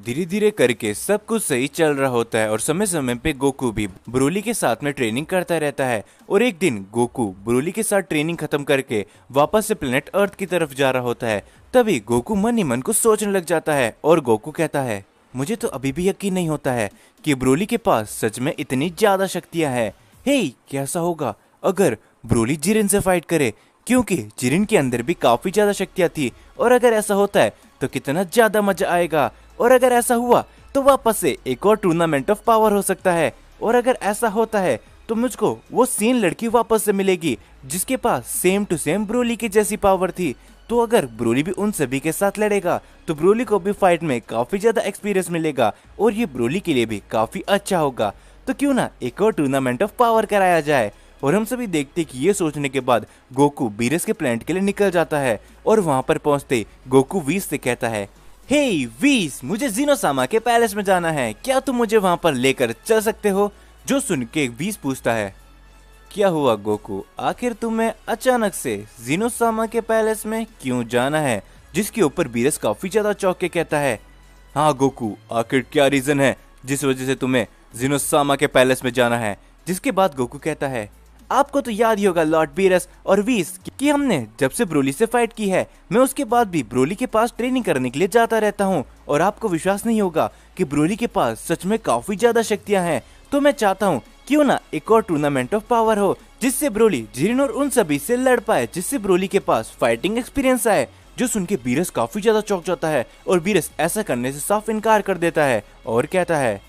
धीरे धीरे करके सब कुछ सही चल रहा होता है और समय समय पे गोकू भी ब्रोली के साथ में ट्रेनिंग करता रहता है। और एक दिन गोकू ब्रोली के साथ ट्रेनिंग खत्म करके वापस से प्लेनेट अर्थ की तरफ जा रहा होता है। तभी गोकू मन ही मन को सोचने लग जाता है और गोकू कहता है, मुझे तो अभी भी यकीन नहीं होता है कि ब्रोली के पास सच में इतनी ज्यादा शक्तियां हैं। हे, कैसा होगा अगर ब्रोली जिरिन से फाइट करे, क्योंकि जिरिन के अंदर भी काफी ज्यादा शक्तियां थी। और अगर ऐसा होता है तो कितना ज्यादा मजा आएगा। और अगर ऐसा हुआ तो वापस से एक और टूर्नामेंट ऑफ पावर हो सकता है। और अगर ऐसा होता है तो मुझको वो सेम लड़की वापस से मिलेगी जिसके पास सेम टू सेम ब्रोली की जैसी पावर थी। तो अगर ब्रोली भी उन सभी के साथ लड़ेगा तो ब्रोली को भी फाइट में काफी ज्यादा एक्सपीरियंस मिलेगा और ये ब्रोली के लिए भी काफी अच्छा होगा। तो क्यों ना एक और टूर्नामेंट ऑफ पावर कराया जाए। और हम सभी देखते कि ये सोचने के बाद गोकू बीरस के प्लेनेट के लिए निकल जाता है। और वहां पर पहुंचते गोकू वीस से कहता है, हे वीस, मुझे जीनोसामा के पैलेस में जाना है, क्या तुम मुझे वहां पर लेकर चल सकते हो? जो सुन के वीस पूछता है, क्या हुआ गोकू, आखिर तुम्हें अचानक से जीनोसामा के पैलेस में क्यों जाना है? जिसके ऊपर बीरस काफी ज्यादा चौंक के कहता है, हाँ गोकू, आखिर क्या रीजन है जिस वजह से तुम्हें जीनोसामा के पैलेस में जाना है? जिसके बाद गोकू कहता है, आपको तो याद ही होगा लॉर्ड बीरस और वीस कि हमने जब से ब्रोली से फाइट की है, मैं उसके बाद भी ब्रोली के पास ट्रेनिंग करने के लिए जाता रहता हूँ। और आपको विश्वास नहीं होगा कि ब्रोली के पास सच में काफी ज्यादा शक्तियाँ हैं। तो मैं चाहता हूँ क्यों ना एक और टूर्नामेंट ऑफ पावर हो जिससे ब्रोली जिरिन और उन सभी से लड़ पाए, जिससे ब्रोली के पास फाइटिंग एक्सपीरियंस आए। जो सुन के बीरस काफी ज्यादा चौंक जाता है और बीरस ऐसा करने से साफ इनकार कर देता है और कहता है,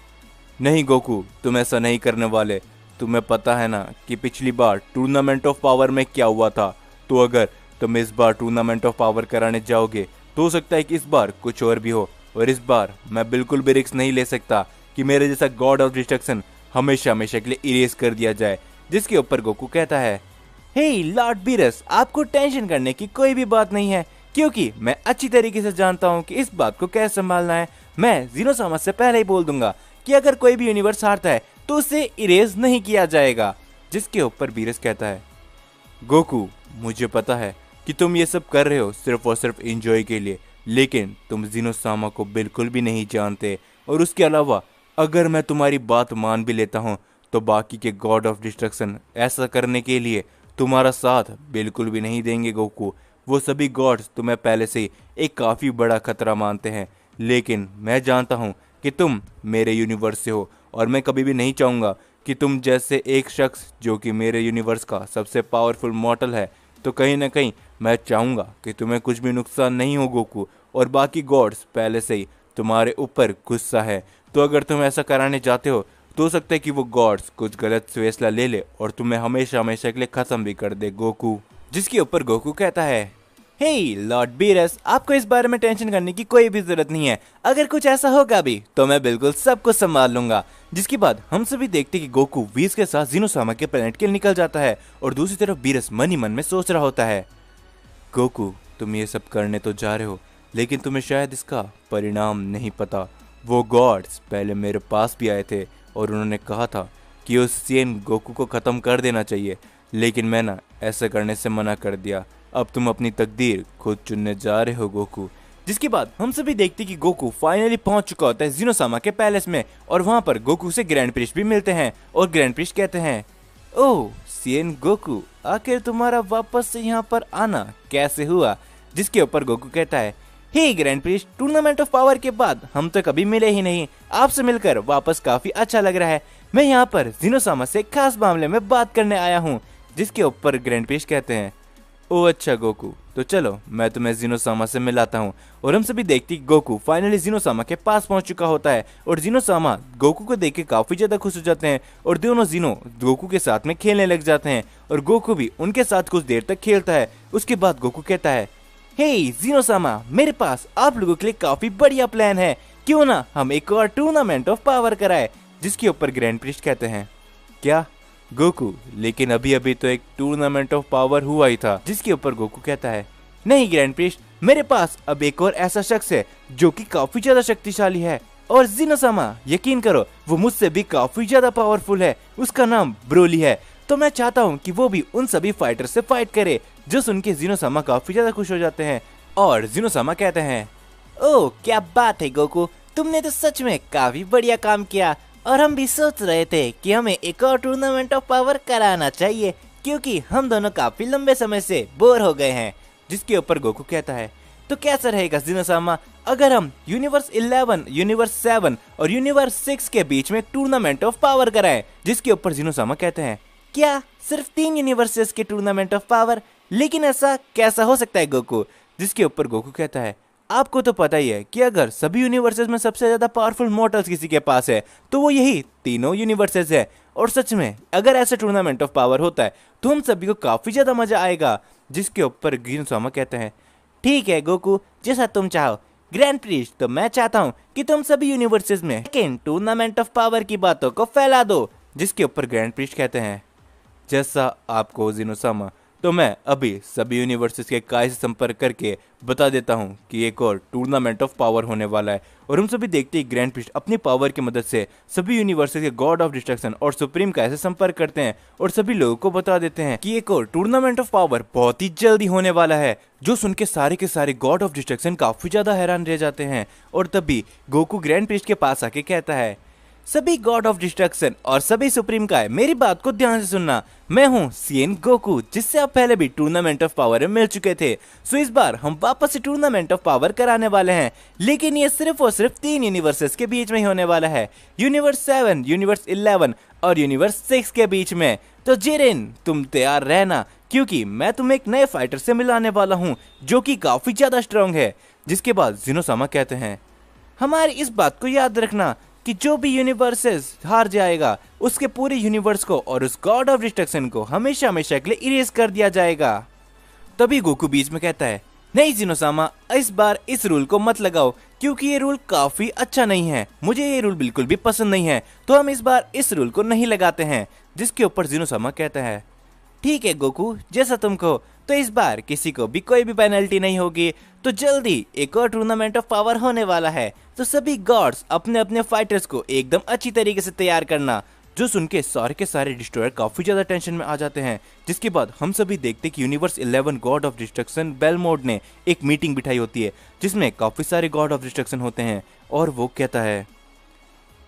नहीं गोकू, तुम ऐसा नहीं करने वाले। तुम्हें पता है ना कि पिछली बार टूर्नामेंट ऑफ पावर में क्या हुआ था। तो अगर तुम इस बार टूर्नामेंट ऑफ पावर कराने जाओगे तो हो सकता है कि इस बार कुछ और भी हो। और इस बार मैं बिल्कुल भी रिस्क नहीं ले सकता कि मेरे जैसा गॉड ऑफ डिस्ट्रक्शन हमेशा हमेशा के लिए इरेज कर दिया जाए। जिसके ऊपर गोकू कहता है, हे लॉर्ड बीरस, आपको टेंशन करने की कोई भी बात नहीं है, क्योंकि मैं अच्छी तरीके से जानता हूँ कि इस बात को कैसे संभालना है। मैं जीनोसामा से पहले ही बोल दूंगा कि अगर कोई भी यूनिवर्स हारता है तो उसे इरेज नहीं किया जाएगा। जिसके ऊपर बीरस कहता है, गोकू, मुझे पता है कि तुम ये सब कर रहे हो सिर्फ और सिर्फ एंजॉय के लिए, लेकिन तुम जीनोसामा को बिल्कुल भी नहीं जानते। और उसके अलावा अगर मैं तुम्हारी बात मान भी लेता हूँ तो बाकी के गॉड ऑफ डिस्ट्रक्शन ऐसा करने के लिए तुम्हारा साथ बिल्कुल भी नहीं देंगे गोकू। वो सभी गॉड्स तुम्हें पहले से ही एक काफ़ी बड़ा खतरा मानते हैं, लेकिन मैं जानता हूँ कि तुम मेरे यूनिवर्स से हो और मैं कभी भी नहीं चाहूँगा कि तुम जैसे एक शख्स जो कि मेरे यूनिवर्स का सबसे पावरफुल मॉर्टल है, तो कहीं ना कहीं मैं चाहूँगा कि तुम्हें कुछ भी नुकसान नहीं हो गोकू। और बाकी गॉड्स पहले से ही तुम्हारे ऊपर गुस्सा है, तो अगर तुम ऐसा कराने चाहते हो तो सकता है कि वो गॉड्स कुछ गलत फैसला ले ले और तुम्हें हमेशा हमेशा के लिए खत्म भी कर दे गोकू। जिसके ऊपर गोकू कहता है, हे लॉर्ड बीरस, आपको इस बारे में टेंशन करने की कोई भी जरूरत नहीं है। अगर कुछ ऐसा होगा भी तो मैं बिल्कुल सब कुछ संभाल लूंगा। जिसके बाद हम सभी देखते कि गोकू वीस के साथ जीनोसामा के प्लेनेट के लिए निकल जाता है और दूसरी तरफ बीरस मन ही मन में सोच रहा होता है, गोकू, तुम ये सब करने तो जा रहे हो, लेकिन तुम्हें शायद इसका परिणाम नहीं पता। वो गॉड्स पहले मेरे पास भी आए थे और उन्होंने कहा था कि उस सेन गोकू को ख़त्म कर देना चाहिए, लेकिन मैं ना ऐसा करने से मना कर दिया। अब तुम अपनी तकदीर खुद चुनने जा रहे हो गोकू। जिसके बाद हम सभी देखते कि गोकू फाइनली पहुंच चुका होता है जीनोसामा के पैलेस में और वहां पर गोकू से ग्रैंड प्रिस्ट भी मिलते हैं। और ग्रैंड प्रिस्ट कहते हैं, ओह सीएन गोकू, आखिर तुम्हारा वापस से यहाँ पर आना कैसे हुआ? जिसके ऊपर गोकू कहता है, hey grand priest, tournament of power के बाद हम तो कभी मिले ही नहीं, आपसे मिलकर वापस काफी अच्छा लग रहा है। मैं यहाँ पर जीनोसामा से खास मामले में बात करने आया हूँ। जिसके ऊपर ग्रैंड प्रिस्ट कहते हैं, ओह अच्छा गोकू, तो चलो मैं तुम्हें जीनोसामा से मिलाता हूँ। और हम सभी देखते कि गोकू फाइनली जीनोसामा के पास पहुंच चुका होता है और जीनोसामा गोकू को देख के काफी ज्यादा खुश हो जाते हैं और दोनों जीनो गोकू के साथ में खेलने लग जाते हैं और गोकू भी उनके साथ कुछ देर तक खेलता है। उसके बाद गोकू कहता है, हे जीनोसामा, मेरे पास आप लोगों के लिए काफी बढ़िया प्लान है, क्यों ना हम एक और टूर्नामेंट ऑफ पावर कराए? जिसके ऊपर ग्रैंड प्रिस्ट कहते हैं, क्या गोकू, लेकिन अभी अभी तो एक टूर्नामेंट ऑफ पावर हुआ ही था। जिसके ऊपर गोकू कहता है, नहीं ग्रैंड प्रिस्ट, मेरे पास अब एक और ऐसा शख्स है जो कि काफी ज्यादा शक्तिशाली है। और जीनोसामा, यकीन करो, वो मुझसे भी काफी ज्यादा पावरफुल है। उसका नाम ब्रोली है। तो मैं चाहता हूँ कि वो भी उन सभी फाइटर से फाइट करे। जो सुन के जीनोसामा काफी ज्यादा खुश हो जाते हैं और जीनोसामा कहते हैं, ओह क्या बात है गोकू, तुमने तो सच में काफी बढ़िया काम किया, और हम भी सोच रहे थे कि हमें एक और टूर्नामेंट ऑफ पावर कराना चाहिए, क्योंकि हम दोनों काफी लंबे समय से बोर हो गए हैं। जिसके ऊपर गोकू कहता है, तो कैसा रहेगा जिनोसामा अगर हम यूनिवर्स 11, यूनिवर्स 7 और यूनिवर्स 6 के बीच में टूर्नामेंट ऑफ पावर कराएं? जिसके ऊपर जिनोसामा कहते हैं, क्या सिर्फ 3 यूनिवर्सेस के टूर्नामेंट ऑफ पावर? लेकिन ऐसा कैसा हो सकता है गोकू? जिसके ऊपर गोकू कहता है, आपको तो पता ही है कि अगर सभी यूनिवर्सेस में सबसे ज्यादा पावरफुल मॉर्टल्स किसी के पास है तो वो यही तीनों यूनिवर्सेस है। और सच में अगर ऐसा टूर्नामेंट ऑफ पावर होता है तो हम सभी को काफी ज्यादा मजा आएगा। जिसके ऊपर जिनोसामा कहते हैं, ठीक है गोकू, जैसा तुम चाहो। ग्रैंड प्रिस्ट, तो मैं चाहता हूँ कि तुम सभी यूनिवर्सेस में लेकिन टूर्नामेंट ऑफ पावर की बातों को फैला दो। जिसके ऊपर ग्रैंड प्रिस्ट कहते हैं, जैसा आपको जिनोसामा, तो मैं अभी सभी यूनिवर्सेस के काय से संपर्क करके बता देता हूँ कि एक और टूर्नामेंट ऑफ पावर होने वाला है। और हम सभी देखते ही ग्रैंड प्रिस्ट अपनी पावर की मदद से सभी यूनिवर्सेस के गॉड ऑफ डिस्ट्रक्शन और सुप्रीम काय से संपर्क करते हैं और सभी लोगों को बता देते हैं कि एक और टूर्नामेंट ऑफ पावर बहुत ही जल्दी होने वाला है। जो सुन के सारे गॉड ऑफ डिस्ट्रक्शन काफी ज्यादा हैरान रह जाते हैं। और तभी गोकू ग्रैंड प्रिस्ट के पास आके कहता है, सभी गॉड ऑफ डिस्ट्रक्शन और सभी सुप्रीम काय, मेरी बात को ध्यान से सुनना। मैं हूँ सीएन गोकू, जिससे आप पहले भी टूर्नामेंट ऑफ पावर में मिल चुके थे। सो इस बार हम वापस से टूर्नामेंट ऑफ पावर कराने वाले हैं, लेकिन ये सिर्फ और सिर्फ 3 यूनिवर्सेस के बीच में ही होने वाला है, यूनिवर्स 7, यूनिवर्स 11 और यूनिवर्स 6 के बीच में। तो जिरेन, तुम तैयार रहना, क्योंकि मैं तुम्हें एक नए फाइटर से मिलाने वाला हूँ जो कि काफी ज्यादा स्ट्रांग है। जिसके बाद जिनोसामा कहते हैं, हमारी इस बात को याद रखना कि जो भी यूनिवर्सेस हार जाएगा उसके पूरे यूनिवर्स को और उस गॉड ऑफ डिस्ट्रक्शन को हमेशा हमेशा के लिए इरेज कर दिया जाएगा। तभी गोकू बीच में कहता है, नहीं जिनोसामा, इस बार इस रूल को मत लगाओ, क्योंकि ये रूल काफी अच्छा नहीं है। मुझे ये रूल बिल्कुल भी पसंद नहीं है, तो हम इस बार इस रूल को नहीं लगाते हैं। जिसके ऊपर जिनोसामा कहता है, ठीक है गोकू, जैसा तुम कहो। तो इस बार किसी को भी कोई भी पेनल्टी नहीं होगी। तो जल्दी एक और टूर्नामेंट ऑफ पावर होने वाला है, तो सभी गॉड्स अपने अपने फाइटर्स को एकदम अच्छी तरीके से तैयार करना। जो सुन के सारे डिस्ट्रॉयर काफी ज्यादा टेंशन में आ जाते हैं। जिसके बाद हम सभी देखते कि universe 11 God of destruction Belmod ने एक मीटिंग बिठाई होती है, जिसमें काफी सारे गॉड ऑफ डिस्ट्रक्शन होते हैं। और वो कहता है,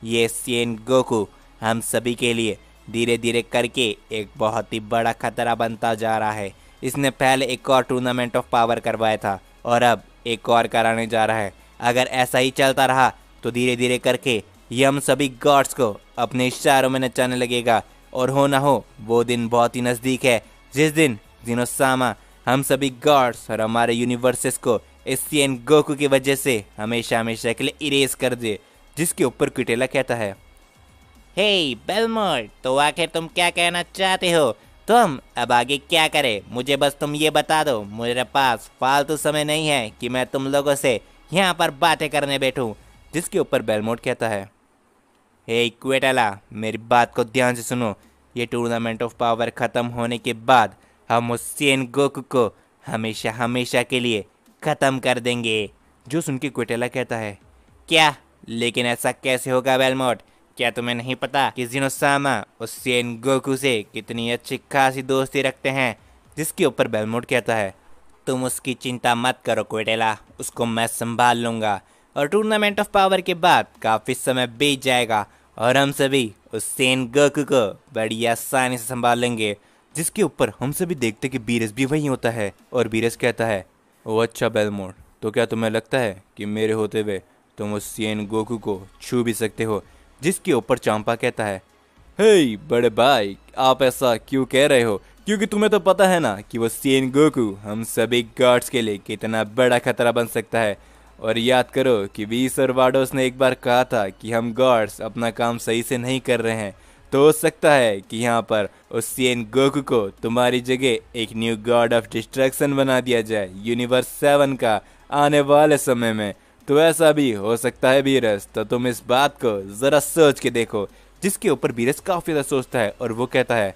ये सीएन गोकू हम सभी के लिए धीरे धीरे करके एक बहुत ही बड़ा खतरा बनता जा रहा है। इसने पहले एक और टूर्नामेंट ऑफ पावर करवाया था और अब एक और कराने जा रहा है। अगर ऐसा ही चलता रहा तो धीरे धीरे करके ये हम सभी गॉड्स को अपने इशारों में नचाने लगेगा। और हो ना हो वो दिन बहुत ही नज़दीक है, जिस दिन जिनोसामा हम सभी गॉड्स और हमारे यूनिवर्सेस को इस सीएन गोकू की वजह से हमेशा हमेशा के लिए इरेज कर दे। जिसके ऊपर क्विटेला कहता है, हे बेलमोड, तो आखिर तुम क्या कहना चाहते हो? तो हम अब आगे क्या करें? मुझे बस तुम ये बता दो। मेरे पास फालतू समय नहीं है कि मैं तुम लोगों से यहाँ पर बातें करने बैठूं। जिसके ऊपर बेलमोड कहता है, हे क्विटेला, मेरी बात को ध्यान से सुनो। ये टूर्नामेंट ऑफ पावर खत्म होने के बाद हम उस सीएन गोकू को हमेशा हमेशा के लिए खत्म कर देंगे। जो सुन के क्विटेला कहता है, क्या? लेकिन ऐसा कैसे होगा बेलमोड? क्या तुम्हें नहीं पता कि जिनोसामा उस सीएन गोकू से कितनी अच्छी खासी दोस्ती रखते हैं? जिसके ऊपर बेलमोड कहता है, तुम उसकी चिंता मत करो क्विटेला, उसको मैं संभाल लूँगा। और टूर्नामेंट ऑफ पावर के बाद काफ़ी समय बीत जाएगा और हम सभी उस सीएन गोकू को बड़ी आसानी से संभाल लेंगे। जिसके ऊपर हम सभी देखते कि बीरस भी वहीं होता है। और बीरस कहता है, ओ अच्छा बेलमोड, तो क्या तुम्हें लगता है कि मेरे होते हुए तुम उस सीएन गोकू को छू भी सकते हो? जिसके ऊपर चांपा कहता है, हे बड़े भाई, आप ऐसा क्यों कह रहे हो? क्योंकि तुम्हें तो पता है ना कि वो सीएन गोकू हम सभी गॉड्स के लिए कितना बड़ा खतरा बन सकता है। और याद करो कि वीस और वाडोस ने एक बार कहा था कि हम गॉड्स अपना काम सही से नहीं कर रहे हैं। तो हो सकता है कि यहाँ पर उस सीएन गोकू को तुम्हारी जगह एक न्यू गॉड ऑफ डिस्ट्रक्शन बना दिया जाए यूनिवर्स 7 का आने वाले समय में। तो ऐसा भी हो सकता है बीरस, तो तुम इस बात को जरा सोच के देखो। जिसके ऊपर बीरस काफी ज्यादा सोचता है और वो कहता है,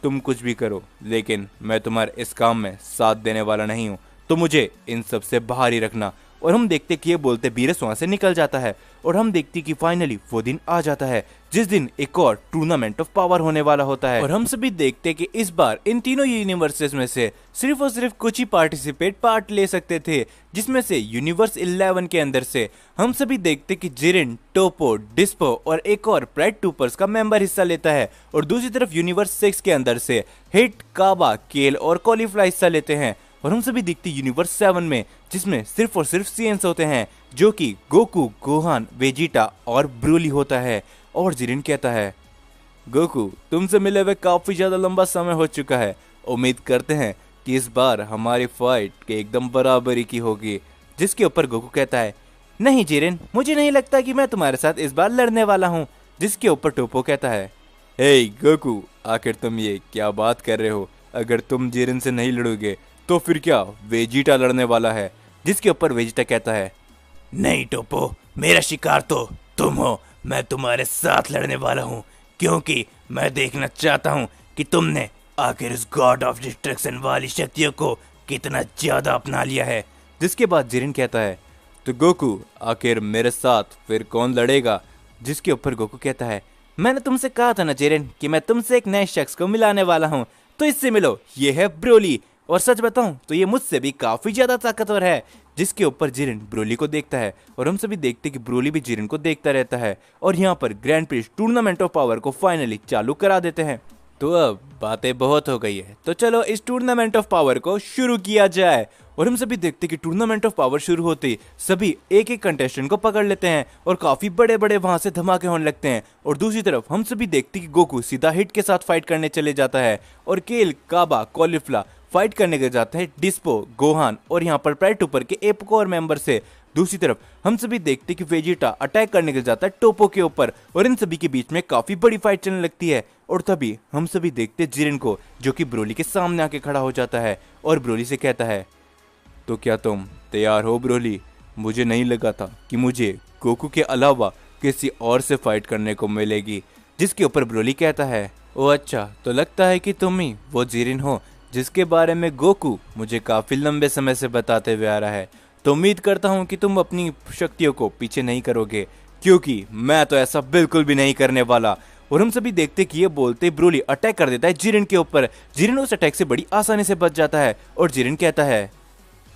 तुम कुछ भी करो, लेकिन मैं तुम्हारे इस काम में साथ देने वाला नहीं हूँ। तो मुझे इन सब से बाहर ही रखना। और हम देखते कि ये बोलते बीरस वहां से निकल जाता है और हम देखते कि फाइनली वो दिन आ जाता है जिस दिन एक और टूर्नामेंट ऑफ पावर होने वाला होता है। और हम सभी देखते कि इस बार इन तीनों यूनिवर्सेस में से सिर्फ और सिर्फ कुछ ही पार्ट ले सकते थे, जिसमें से यूनिवर्स 11 के अंदर से हम सभी देखते कि जिरिन, टोपो, डिस्पो और एक और प्राइड टूपर्स का मेंबर हिस्सा लेता है और दूसरी तरफ यूनिवर्स 6 के अंदर से हिट, काबा, केल और कॉलीफ्लाई हिस्सा लेते हैं। और हम सभी देखते यूनिवर्स 7 में जिसमें सिर्फ और सिर्फ सीएंस होते हैं जो कि गोकू, गोहान, वेजिटा और ब्रूली होता है। और जिरिन कहता है, गोकू तुमसे मिले हुए काफी ज्यादा लंबा समय हो चुका है, उम्मीद करते हैं कि इस बार हमारी फाइट के एकदम बराबरी की होगी। जिसके ऊपर गोकू कहता है, नहीं जिरिन, मुझे नहीं लगता कि मैं तुम्हारे साथ इस बार लड़ने वाला हूँ। जिसके ऊपर टोपो कहता है, हे गोकू आखिर तुम ये क्या बात कर रहे हो, अगर तुम जिरिन से नहीं लड़ोगे तो फिर क्या वेजिटा लड़ने वाला है। जिसके ऊपर वेजिटा कहता है, नहीं टोपो, मेरा शिकार तो तुम हो, मैं तुम्हारे साथ लड़ने वाला हूँ क्योंकि मैं देखना चाहता हूँ कि तुमने आखिर उस गॉड ऑफ डिस्ट्रक्शन वाली शक्तियों को कितना ज्यादा अपना लिया है। जिसके बाद जिरिन कहता है, तो गोकू आखिर मेरे साथ फिर कौन लड़ेगा। जिसके ऊपर गोकू कहता है, मैंने तुमसे कहा था ना जिरिन कि मैं तुमसे एक नए शख्स को मिलाने वाला हूँ, तो इससे मिलो, ये है ब्रोली। और सच बताऊं तो ये मुझसे भी काफी ज्यादा ताकतवर है। जिसके ऊपर जिरिन ब्रोली को देखता है और हम सभी देखते कि ब्रोली भी जिरिन को देखता रहता है और यहाँ पर grand prix tournament of power को फाइनली चालू करा देते हैं। तो अब बातें बहुत हो गई है, तो चलो इस टूर्नामेंट ऑफ पावर को शुरू किया जाए। और हम सभी देखते कि टूर्नामेंट ऑफ पावर शुरू होते ही सभी एक एक कंटेस्टेंट को पकड़ लेते हैं और काफी बड़े बड़े वहां से धमाके होने लगते हैं। और दूसरी तरफ हम सभी देखते कि गोकू सीधा हिट के साथ फाइट करने चले जाता है और केल, काबा, कॉलीफ्ला फाइट करने के जाते हैं डिस्पो, गोहान और यहाँ पर प्राइड टूपर के एक और मेंबर से। दूसरी तरफ हम सभी देखते कि वेजिटा अटैक करने के जाता है टोपो के ऊपर और इन सभी के बीच में काफी बड़ी फाइट चलने लगती है। और तभी हम सभी देखते जिरिन को जो कि ब्रोली के सामने आके खड़ा हो जाता है और ब्रोली से कहता है, तो क्या तुम तैयार हो ब्रोली? मुझे नहीं लगा था कि मुझे गोकू के अलावा किसी और से फाइट करने को मिलेगी। जिसके ऊपर ब्रोली कहता है, ओ अच्छा, तो लगता है कि तुम ही वो जिरिन हो जिसके बारे में गोकू मुझे काफी लंबे समय से बताते हुए आ रहा है। तो उम्मीद करता हूँ कि तुम अपनी शक्तियों को पीछे नहीं करोगे, क्योंकि मैं तो ऐसा बिल्कुल भी नहीं करने वाला। और हम सभी देखते कि ये बोलते ब्रोली अटैक कर देता है जिरिन के ऊपर। जिरिन उस अटैक से बड़ी आसानी से बच जाता है और जिरिन कहता है,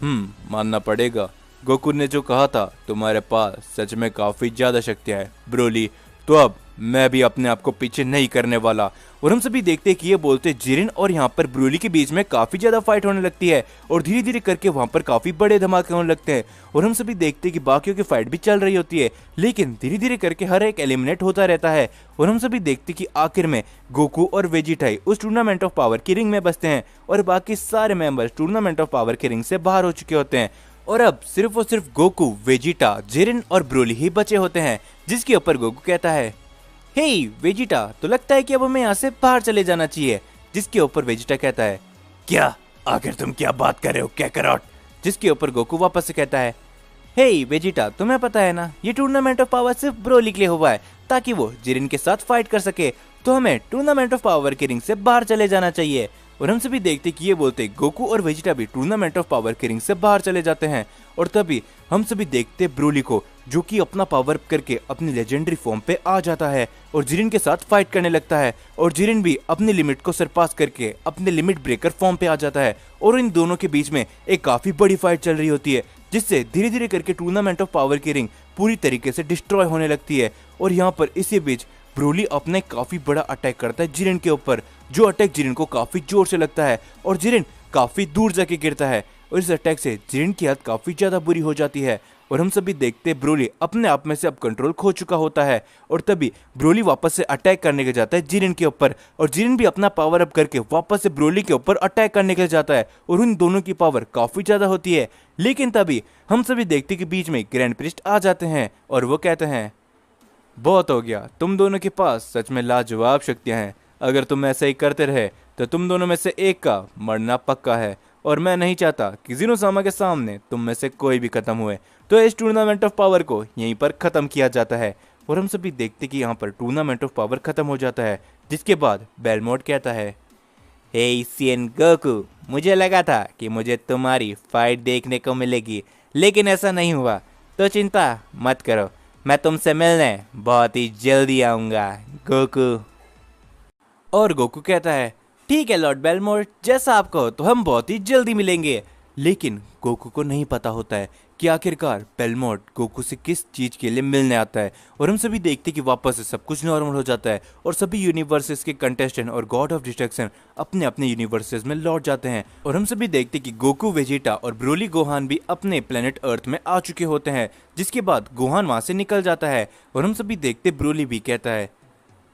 मानना पड़ेगा, गोकू ने जो कहा था तुम्हारे पास सच में काफी ज्यादा शक्तियां है ब्रोली, तो अब मैं भी अपने आप को पीछे नहीं करने वाला। और हम सभी देखते हैं कि ये बोलते जिरिन और यहाँ पर ब्रोली के बीच में काफी ज्यादा फाइट होने लगती है और धीरे धीरे करके वहां पर काफी बड़े धमाके होने लगते हैं। और हम सभी देखते हैं कि बाकियों की फाइट भी चल रही होती है, लेकिन धीरे धीरे करके हर एक एलिमिनेट होता रहता है। और हम सभी देखते हैं कि आखिर में गोकू और वेजिटाई उस टूर्नामेंट ऑफ पावर की रिंग में बसते हैं और बाकी सारे मेंबर्स टूर्नामेंट ऑफ पावर की रिंग से बाहर हो चुके होते हैं और अब सिर्फ और सिर्फ गोकू, वेजिटा, जिरिन और ब्रोली ही बचे होते हैं। जिसके ऊपर गोकू कहता है, हे वेजिटा, तो लगता है कि अब हमें यहाँ से बाहर चले जाना चाहिए। जिसके ऊपर वेजिटा कहता है, क्या? आखिर तुम क्या बात कर रहे हो कैकरॉट? जिसके ऊपर गोकू वापस से कहता है, हे वेजिटा, तुम्हें पता है ना ये टूर्नामेंट ऑफ पावर सिर्फ ब्रोली के लिए हुआ है ताकि वो जिरिन के साथ फाइट कर सके, तो हमें टूर्नामेंट ऑफ पावर की रिंग से बाहर चले जाना चाहिए। और हम सभी देखते कि ये बोलते गोकू और वेजिटा भी टूर्नामेंट ऑफ पावर की रिंग से बाहर चले जाते हैं। और तभी हम सभी देखते ब्रोली को जो कि अपना पावर करके अपनी लेजेंडरी फॉर्म पे आ जाता है और जिरिन के साथ फाइट करने लगता है और जिरिन भी अपनी लिमिट को सरपास करके अपने लिमिट ब्रेकर फॉर्म पे आ जाता है और इन दोनों के बीच में एक काफी बड़ी फाइट चल रही होती है, जिससे धीरे धीरे करके टूर्नामेंट ऑफ पावर की रिंग पूरी तरीके से डिस्ट्रॉय होने लगती है। और यहाँ पर इसी बीच ब्रोली अपने काफी बड़ा अटैक करता है जिरिन के ऊपर, जो अटैक जिरिन को काफी जोर से लगता है और जिरिन काफी दूर जाके गिरता है और इस अटैक से जिरिन की हालत काफी ज्यादा बुरी हो जाती है। और हम सभी देखते ब्रोली अपने आप में से अब कंट्रोल खो चुका होता है और तभी ब्रोली वापस से अटैक करने के जाता है जिरिन के ऊपर और जिरिन भी अपना पावर अप करके वापस से ब्रोली के ऊपर अटैक करने के जाता है और उन दोनों की पावर काफी ज्यादा होती है। लेकिन तभी हम सभी देखते कि बीच में ग्रैंड प्रिस्ट आ जाते हैं और वो कहते हैं, बहुत हो गया, तुम दोनों के पास सच में लाजवाब शक्तियां हैं। अगर तुम ऐसा ही करते रहे तो तुम दोनों में से एक का मरना पक्का है और मैं नहीं चाहता कि ज़ीनोसामा के सामने तुम में से कोई भी खत्म हुए। तो इस टूर्नामेंट ऑफ पावर को यहीं पर खत्म किया जाता है और हम सभी देखते कि यहाँ पर टूर्नामेंट ऑफ पावर खत्म हो जाता है। जिसके बाद बेलमोट कहता है, हे सीएन गोकू, मुझे लगा था कि मुझे तुम्हारी फाइट देखने को मिलेगी, लेकिन ऐसा नहीं हुआ। तो चिंता मत करो, मैं तुमसे मिलने बहुत ही जल्दी आऊँगा गोकू। और गोकू कहता है, ठीक है लॉर्ड बेलमोट, जैसा आप कहो तो हम बहुत ही जल्दी मिलेंगे। लेकिन गोकू को नहीं पता होता है कि आखिरकार बेलमोट गोकू से किस चीज के लिए मिलने आता है। और हम सभी देखते कि वापस से सब कुछ नॉर्मल हो जाता है और सभी यूनिवर्सेस के कंटेस्टेंट और गॉड ऑफ डिस्ट्रक्शन अपने अपने यूनिवर्सेस में लौट जाते हैं। और हम सभी देखते कि गोकू, वेजिटा और ब्रोली गोहान भी अपने प्लेनेट अर्थ में आ चुके होते हैं। जिसके बाद गोहान वहां से निकल जाता है और हम सभी देखते ब्रोली भी कहता है,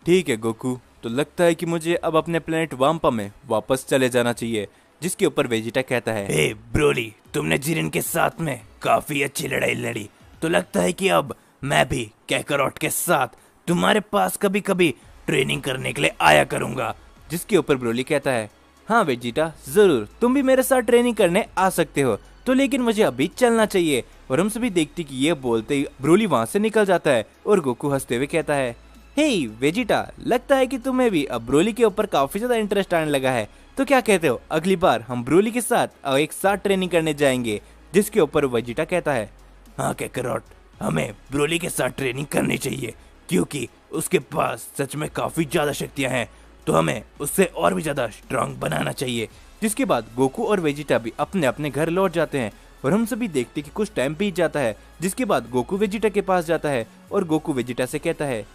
ठीक है गोकू, तो लगता है कि मुझे अब अपने प्लेनेट वाम्पा में वापस चले जाना चाहिए। जिसके ऊपर वेजिटा कहता है, हे ब्रोली, तुमने जिरिन के साथ में काफी अच्छी लड़ाई लड़ी, तो लगता है कि अब मैं भी कैकरॉट के साथ तुम्हारे पास कभी कभी ट्रेनिंग करने के लिए आया करूंगा। जिसके ऊपर ब्रोली कहता है, हाँ वेजिटा, जरूर तुम भी मेरे साथ ट्रेनिंग करने आ सकते हो, तो लेकिन मुझे अभी चलना चाहिए। और हम सभी देखते कि ये बोलते ही ब्रोली वहां से निकल जाता है और गोकू हंसते हुए कहता है, हे वेजिटा, लगता है कि तुम्हें भी अब ब्रोली के ऊपर काफी ज्यादा इंटरेस्ट आने लगा है, तो क्या कहते हो अगली बार हम ब्रोली के साथ एक साथ ट्रेनिंग करने जाएंगे। जिसके ऊपर वेजिटा कहता है, हाँ कैकरॉट, हमें ब्रोली के साथ ट्रेनिंग करनी चाहिए क्योंकि उसके पास सच में काफी ज्यादा शक्तियां हैं, तो हमें उससे और भी ज्यादा स्ट्रांग बनाना चाहिए। जिसके बाद गोकू और वेजिटा भी अपने अपने घर लौट जाते हैं और हम सभी देखते कि कुछ टाइम बीत जाता है। जिसके बाद गोकू वेजिटा के पास जाता है और गोकू वेजिटा से कहता है,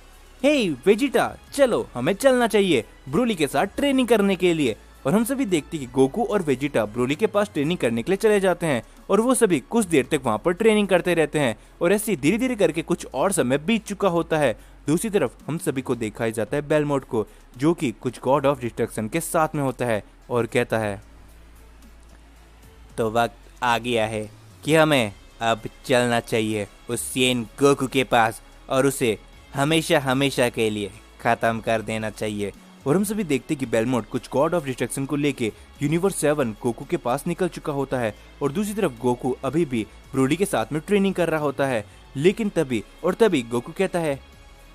हे वेजिटा, चलो हमें चलना चाहिए ब्रोली के साथ ट्रेनिंग करने के लिए। और हम सभी देखते कि गोकू और वेजिटा ब्रोली के पास ट्रेनिंग करने के लिए चले जाते हैं और वो सभी कुछ देर तक वहां पर ट्रेनिंग करते रहते हैं। और ऐसे धीरे धीरे करके कुछ और समय बीत चुका होता है। दूसरी तरफ हम सभी को देखा जाता है बेलमोट को, जो कि कुछ गॉड ऑफ डिस्ट्रक्शन के साथ में होता है और कहता है, तो वक्त आ गया है कि हमें अब चलना चाहिए उस सेन गोकू के पास और उसे हमेशा हमेशा के लिए खत्म कर देना चाहिए। और हम सभी देखते कि बेलमोट कुछ गॉड ऑफ डिस्ट्रक्शन को लेके यूनिवर्स 7 गोकू के पास निकल चुका होता है और दूसरी तरफ गोकू अभी भी ब्रोली के साथ में ट्रेनिंग कर रहा होता है। लेकिन तभी गोकू कहता है,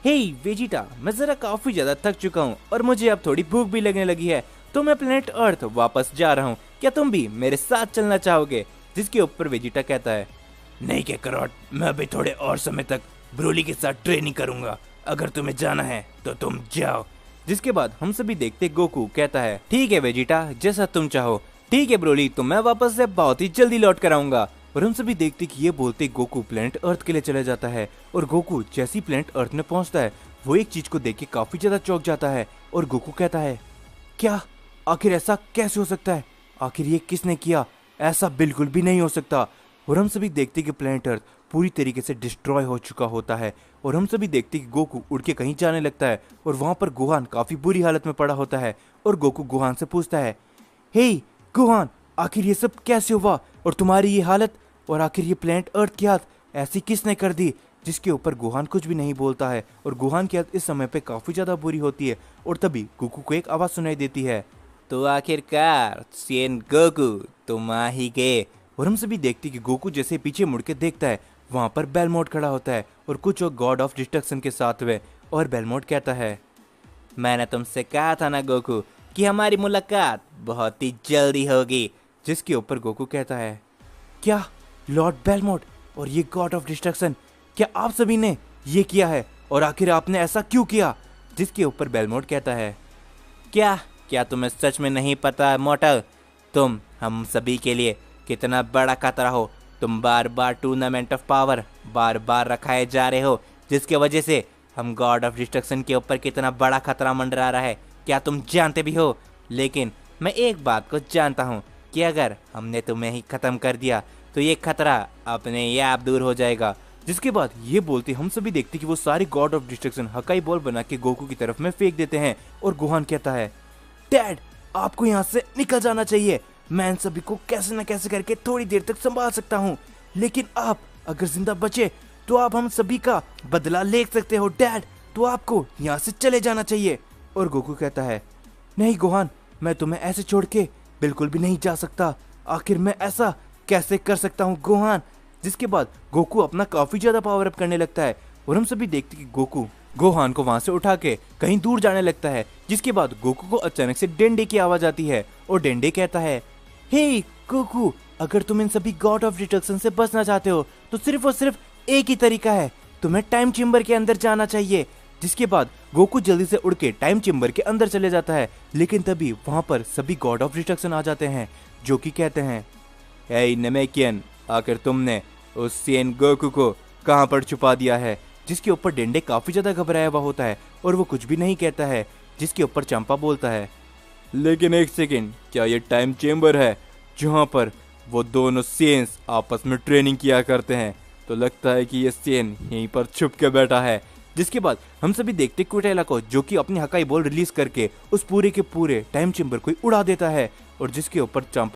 हे वेजिटा, मैं जरा काफी ज्यादा थक चुका हूँ और मुझे अब थोड़ी भूख भी लगने लगी है, तो मैं प्लेनेट अर्थ वापस जा रहा हूँ, क्या तुम भी मेरे साथ चलना चाहोगे? जिसके ऊपर वेजिटा कहता है, नहीं कैकरॉट, मैं अभी थोड़े और समय तक ब्रोली के साथ ट्रेनिंग करूंगा, अगर तुम्हें जाना है तो तुम जाओ। जिसके बाद हम सभी देखते गोकू कहता है, ठीक है वेजिटा, जैसा तुम चाहो। ठीक है ब्रोली, तो मैं वापस से बहुत ही जल्दी लौट कर आऊंगा। और हम सभी देखते कि ये बोलते गोकू प्लेनेट अर्थ के लिए चला जाता है और गोकू जैसी प्लेनेट अर्थ में पहुंचता है वो एक चीज को देख के काफी ज्यादा चौंक जाता है और गोकू कहता है, क्या, आखिर ऐसा कैसे हो सकता है? आखिर ये किसने किया? ऐसा बिल्कुल भी नहीं हो सकता। और हम सभी देखते कि प्लेनेट अर्थ पूरी तरीके से डिस्ट्रॉय हो चुका होता है और हम सभी देखते कि गोकू उड़ के कहीं जाने लगता है और वहां पर गोहान काफी बुरी हालत में पड़ा होता है और गोकू गोहान से पूछता है, हे गोहान, आखिर ये सब कैसे हुआ और तुम्हारी ये हालत और आखिर ये प्लेनेट अर्थ की हालत ऐसी किसने कर दी? जिसके ऊपर गोहान कुछ भी नहीं बोलता है और गोहान की हालत इस समय पे काफी ज्यादा बुरी होती है। और तभी गोकू को एक आवाज सुनाई देती है, तो आखिरकार सेन गोकू तुम आ ही गए। और हम सभी देखते कि गोकू जैसे पीछे मुड़ के देखता है वहां पर बेलमोट खड़ा होता है और कुछ और गॉड ऑफ डिस्ट्रक्शन के साथ हुए। और बेलमोट कहता है, मैंने तुमसे कहा था ना गोकू कि हमारी मुलाकात बहुत ही जल्दी होगी। जिसके ऊपर गोकू कहता है, क्या लॉर्ड बेलमोट और ये गॉड ऑफ डिस्ट्रक्शन, क्या आप सभी ने ये किया है और आखिर आपने ऐसा क्यों किया? जिसके ऊपर बेलमोट कहता है, क्या तुम्हें सच में नहीं पता मोटल, तुम हम सभी के लिए कितना बड़ा खतरा हो। तुम बार बार टूर्नामेंट ऑफ पावर बार बार रखाए जा रहे हो, जिसके वजह से हम गॉड ऑफ डिस्ट्रक्शन के ऊपर कितना बड़ा खतरा मंडरा रहा है, क्या तुम जानते भी हो? लेकिन मैं एक बात को जानता हूँ कि अगर हमने तुम्हें ही खत्म कर दिया तो ये खतरा अपने आप दूर हो जाएगा। जिसके बाद ये बोलते हम सभी देखते कि वो सारे गॉड ऑफ डिस्ट्रक्शन हकाई बॉल बना के गोकू की तरफ में फेंक देते हैं और गोहान कहता है, डैड, आपको यहाँ से निकल जाना चाहिए। मैं इन सभी को कैसे न कैसे करके थोड़ी देर तक संभाल सकता हूँ, लेकिन आप अगर जिंदा बचे तो आप हम सभी का बदला ले सकते हो डैड, तो आपको यहाँ से चले जाना चाहिए। और गोकू कहता है, नहीं गोहान, मैं तुम्हें ऐसे छोड़ के बिल्कुल भी नहीं जा सकता, आखिर मैं ऐसा कैसे कर सकता हूँ गोहान। जिसके बाद गोकू अपना काफी ज्यादा पावर अप करने लगता है और हम सभी देखते कि गोकू गोहान को वहां से उठा के कहीं दूर जाने लगता है। जिसके बाद गोकू को अचानक से डेंडे की आवाज आती है और डेंडे कहता है, हे गोकू, अगर तुम इन सभी गॉड ऑफ डिस्ट्रक्शन से बचना चाहते हो तो सिर्फ और सिर्फ एक ही तरीका है, तुम्हें टाइम चेम्बर के अंदर जाना चाहिए। जिसके बाद गोकू जल्दी से उड़ के टाइम चेम्बर के अंदर चले जाता है, लेकिन तभी वहां पर सभी गॉड ऑफ डिस्ट्रक्शन आ जाते हैं, जो कि कहते हैं, हे नेमेकियन, आखिर तुमने उस सेन गोकू को कहां पर छुपा दिया है। जिसके ऊपर डेंडे काफी ज्यादा घबराया हुआ होता है और वो कुछ भी नहीं कहता है। जिसके ऊपर चंपा बोलता है, लेकिन एक सेकेंड, क्या ये टाइम चेम्बर है जहां पर वो दोनों सेन्स आपस में ट्रेनिंग किया करते हैं? तो लगता है कि ये सेन यहीं पर छुप के बैठा है। जिसके बाद हम सभी देखते क्विटेला को, जो कि अपनी हकाई बॉल रिलीज करके उस पूरे के पूरे टाइम चेम्बर को उड़ा देता है और जिसके ऊपर चंपा